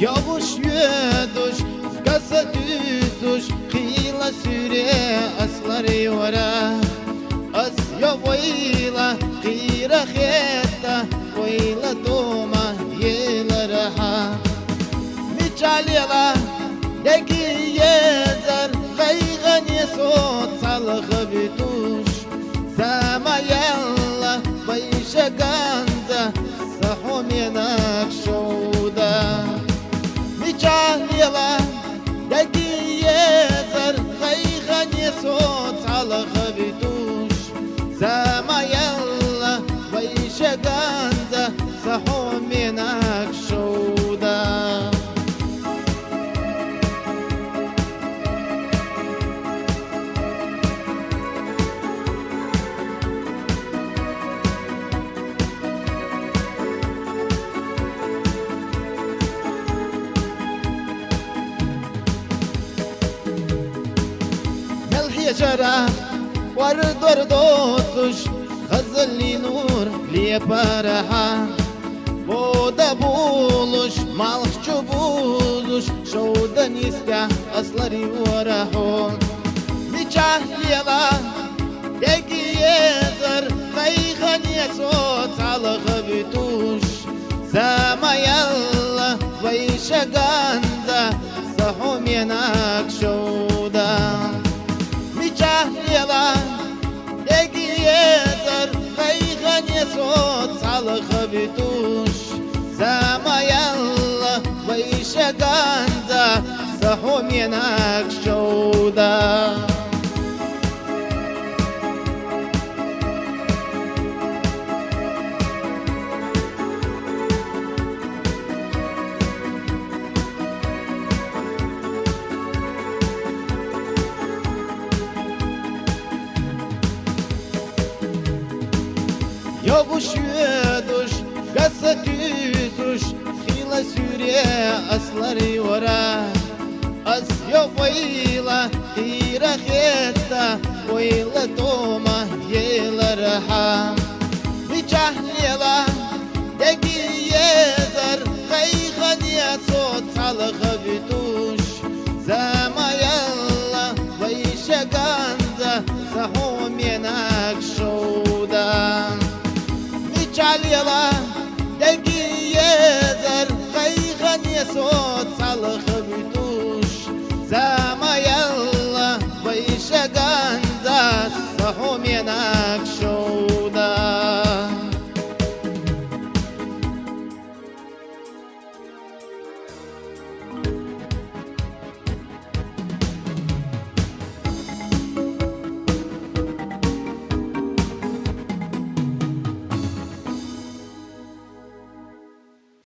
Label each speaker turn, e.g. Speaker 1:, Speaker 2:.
Speaker 1: Yavuş yüduş, kasa düzuş, Hıyla süre aslar yora. As yavayla, hıyra khetta, Vayla doma yela raha. Micalila, deki yezer, Gaygan yesot salgı bituş. Zama yalla, bayşa ganza, Sahum yenak şouda. Micalila, deki yezer, Gaygan yesot salgı bituş. Zama yalla, bayşa ganza, Sahum yenak şouda. Şara vardor dostuş Hazırlı nur liye paraha Boda buluş malçu buluş Şovdan iska asları varaho Miçah yela Deki yezer Kayhan yesot Salığı bituş Zama yalla Vayşa ganza Sahum yenak şovdan Micalila, deki yezer, Kaygan yesot salığı bituş. Zama yalla, Vayşa ganza, Sahum yenak şouda. Yavuş yüduş, kasa düzuş, Hıyla süre aslar yora. Az yavayla, hıyra khetta, Vayla doma yela raha.